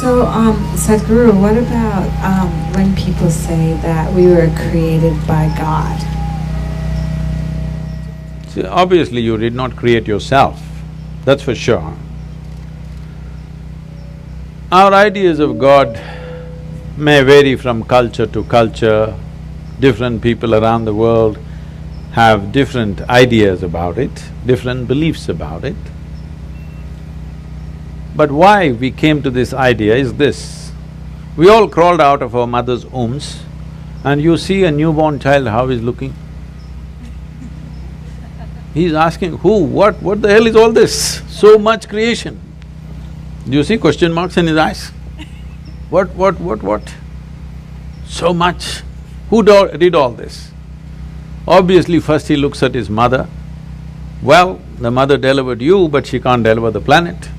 So, Sadhguru, what about when people say that we were created by God? See, obviously you did not create yourself, that's for sure. Our ideas of God may vary from culture to culture. Different people around the world have different ideas about it, different beliefs about it. But why we came to this idea is this: we all crawled out of our mother's wombs and you see a newborn child how he's looking. He's asking, who, what the hell is all this? So much creation. Do you see question marks in his eyes? What? So much. Who did all this? Obviously first he looks at his mother. Well, the mother delivered you, but she can't deliver the planet.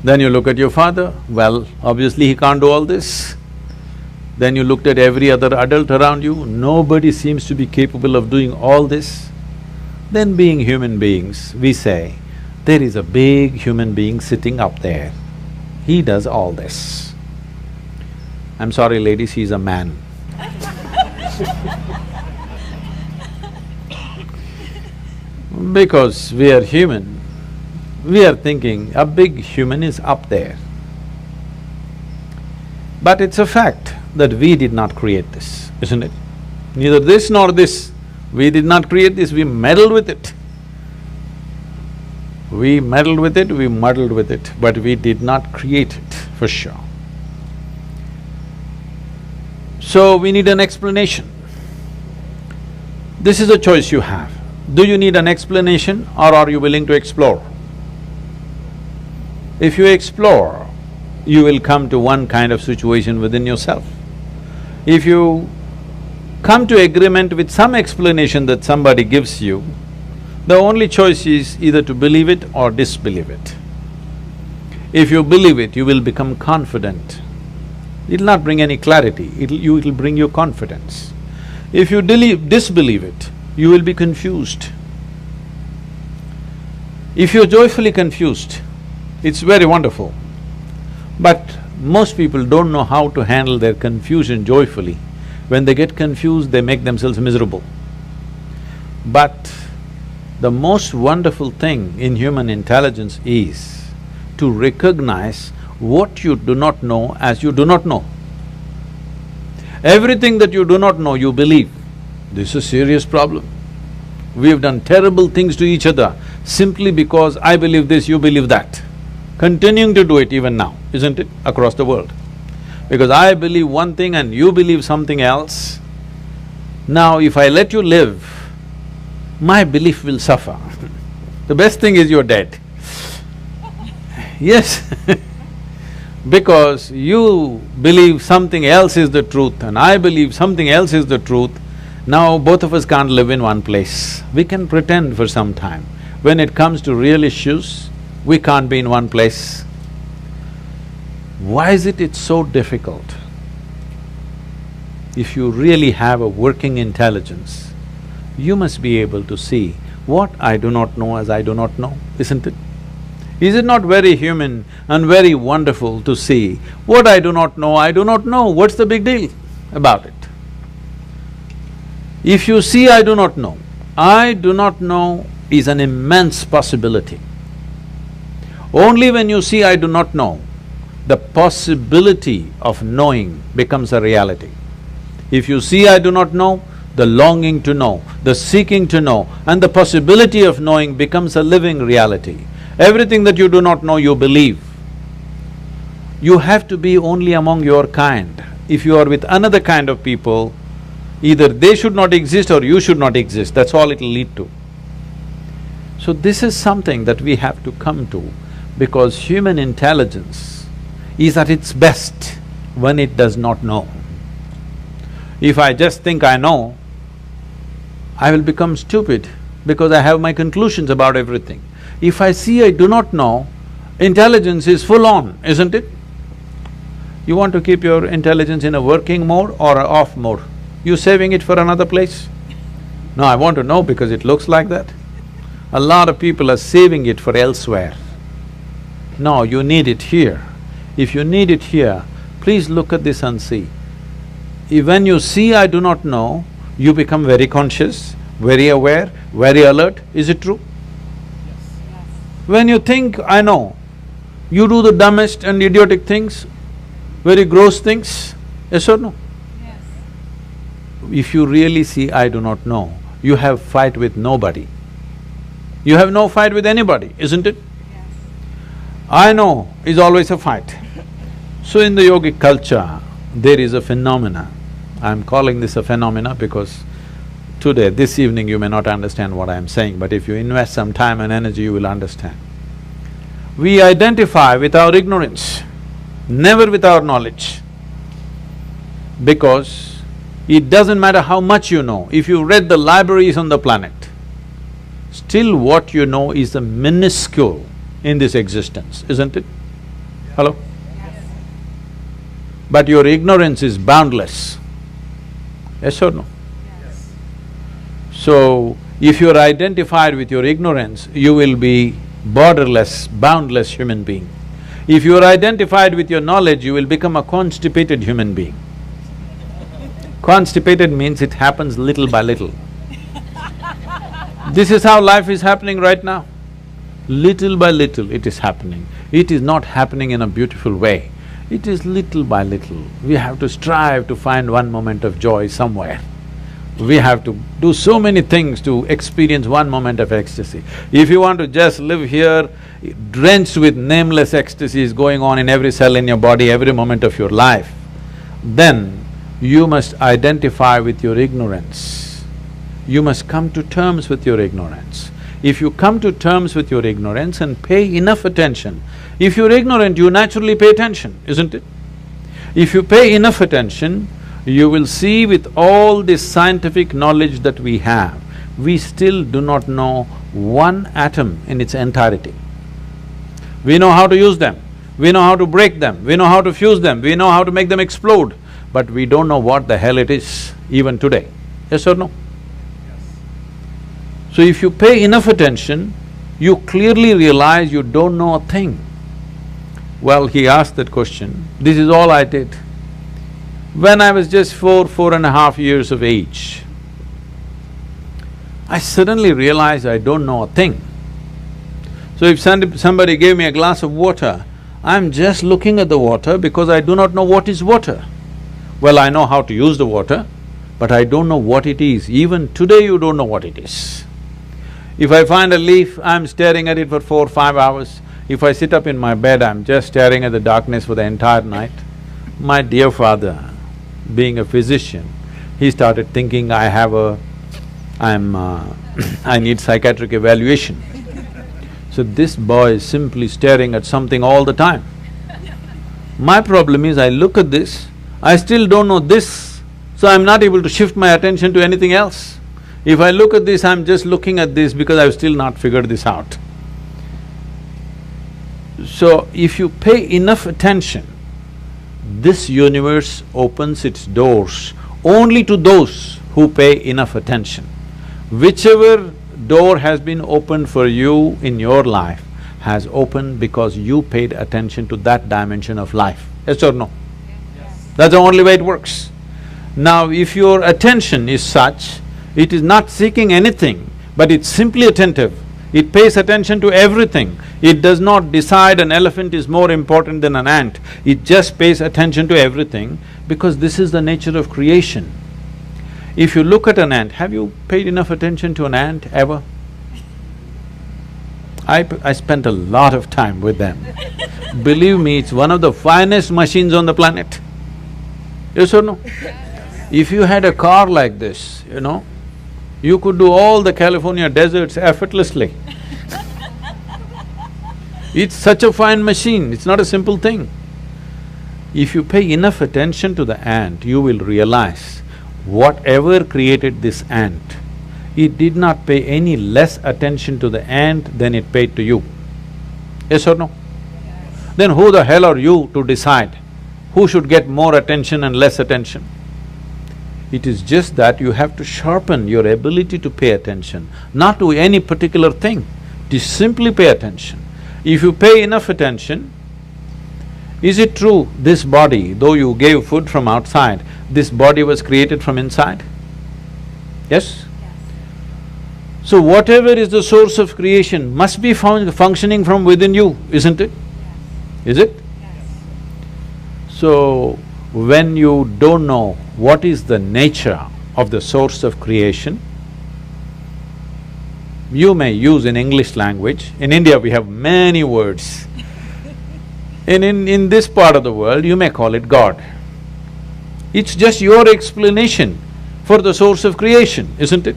Then you look at your father, well, obviously he can't do all this. Then you looked at every other adult around you, nobody seems to be capable of doing all this. Then being human beings, we say, there is a big human being sitting up there, he does all this. I'm sorry ladies, he's a man. Because we are human, we are thinking a big human is up there. But it's a fact that we did not create this, isn't it? Neither this nor this. We did not create this, we meddled with it. We meddled with it, we muddled with it, but we did not create it, for sure. So we need an explanation. This is a choice you have. Do you need an explanation or are you willing to explore? If you explore, you will come to one kind of situation within yourself. If you come to agreement with some explanation that somebody gives you, the only choice is either to believe it or disbelieve it. If you believe it, you will become confident. It'll not bring any clarity, it'll bring you confidence. If you disbelieve it, you will be confused. If you're joyfully confused, it's very wonderful. But most people don't know how to handle their confusion joyfully. When they get confused, they make themselves miserable. But the most wonderful thing in human intelligence is to recognize what you do not know as you do not know. Everything that you do not know, you believe. This is a serious problem. We have done terrible things to each other simply because I believe this, you believe that. Continuing to do it even now, isn't it, across the world? Because I believe one thing and you believe something else. Now if I let you live, my belief will suffer. The best thing is you're dead. Yes because you believe something else is the truth and I believe something else is the truth, now both of us can't live in one place. We can pretend for some time. When it comes to real issues, we can't be in one place. Why is it it's so difficult? If you really have a working intelligence, you must be able to see what I do not know as I do not know, isn't it? Is it not very human and very wonderful to see what I do not know, what's the big deal about it? If you see I do not know is an immense possibility. Only when you see I do not know, the possibility of knowing becomes a reality. If you see I do not know, the longing to know, the seeking to know, and the possibility of knowing becomes a living reality. Everything that you do not know, you believe. You have to be only among your kind. If you are with another kind of people, either they should not exist or you should not exist, that's all it'll lead to. So this is something that we have to come to, because human intelligence is at its best when it does not know. If I just think I know, I will become stupid because I have my conclusions about everything. If I see I do not know, intelligence is full on, isn't it? You want to keep your intelligence in a working mode or a off mode? You saving it for another place? No, I want to know because it looks like that. A lot of people are saving it for elsewhere. No, you need it here. If you need it here, please look at this and see. When you see I do not know, you become very conscious, very aware, very alert. Is it true? When you think I know, you do the dumbest and idiotic things, very gross things, yes or no? Yes. If you really see I do not know, you have fight with nobody. You have no fight with anybody, isn't it? Yes. I know is always a fight. So in the yogic culture, there is a phenomena. I'm calling this a phenomena because today, this evening, you may not understand what I'm saying, but if you invest some time and energy, you will understand. We identify with our ignorance, never with our knowledge. Because it doesn't matter how much you know, if you read the libraries on the planet, still what you know is the minuscule in this existence, isn't it? Hello? Yes. But your ignorance is boundless. Yes or no? Yes. So, if you're identified with your ignorance, you will be borderless, boundless human being. If you're identified with your knowledge, you will become a constipated human being. Constipated means it happens little by little. This is how life is happening right now. Little by little it is happening. It is not happening in a beautiful way. It is little by little. We have to strive to find one moment of joy somewhere. We have to do so many things to experience one moment of ecstasy. If you want to just live here, drenched with nameless ecstasies going on in every cell in your body, every moment of your life, then you must identify with your ignorance. You must come to terms with your ignorance. If you come to terms with your ignorance and pay enough attention, if you're ignorant, you naturally pay attention, isn't it? If you pay enough attention, you will see with all this scientific knowledge that we have, we still do not know one atom in its entirety. We know how to use them, we know how to break them, we know how to fuse them, we know how to make them explode, but we don't know what the hell it is even today. Yes or no? So if you pay enough attention, you clearly realize you don't know a thing. Well, he asked that question, this is all I did. When I was just 4.5 years of age, I suddenly realized I don't know a thing. So if somebody gave me a glass of water, I'm just looking at the water because I do not know what is water. Well, I know how to use the water, but I don't know what it is. Even today you don't know what it is. If I find a leaf, I'm staring at it for 4-5 hours. If I sit up in my bed, I'm just staring at the darkness for the entire night. My dear father, being a physician, he started thinking I have a… I need psychiatric evaluation. So this boy is simply staring at something all the time. My problem is I look at this, I still don't know this, so I'm not able to shift my attention to anything else. If I look at this, I'm just looking at this because I've still not figured this out. So, if you pay enough attention, this universe opens its doors only to those who pay enough attention. Whichever door has been opened for you in your life has opened because you paid attention to that dimension of life, yes or no? Yes. That's the only way it works. Now, if your attention is such, it is not seeking anything, but it's simply attentive. It pays attention to everything. It does not decide an elephant is more important than an ant. It just pays attention to everything because this is the nature of creation. If you look at an ant, have you paid enough attention to an ant ever? I spent a lot of time with them. Believe me, it's one of the finest machines on the planet. Yes or no? If you had a car like this, you know, you could do all the California deserts effortlessly. It's such a fine machine, it's not a simple thing. If you pay enough attention to the ant, you will realize whatever created this ant, it did not pay any less attention to the ant than it paid to you. Yes or no? Yes. Then who the hell are you to decide who should get more attention and less attention? It is just that you have to sharpen your ability to pay attention, not to any particular thing, to simply pay attention. If you pay enough attention, Is it true this body, though you gave food from outside, this body was created from inside? Yes? So whatever is the source of creation must be functioning from within you, isn't it? Is it? So, when you don't know what is the nature of the source of creation, you may use in English language. In India we have many words. In this part of the world, you may call it God. It's just your explanation for the source of creation, isn't it?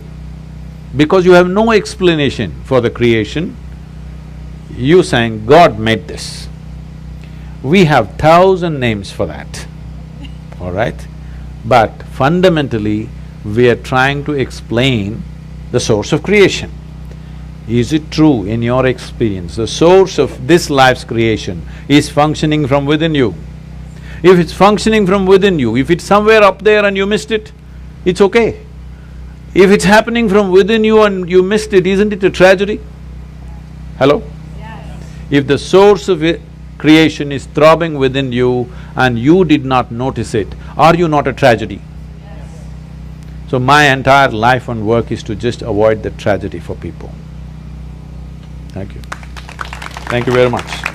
Because you have no explanation for the creation, you saying, God made this. We have 1,000 names for that, all right? But fundamentally, we are trying to explain the source of creation. Is it true in your experience, the source of this life's creation is functioning from within you? If it's functioning from within you, if it's somewhere up there and you missed it, it's okay. If it's happening from within you and you missed it, isn't it a tragedy? Hello? Yes. If the source of creation is throbbing within you and you did not notice it, are you not a tragedy? Yes. So my entire life and work is to just avoid the tragedy for people. Thank you. Thank you very much.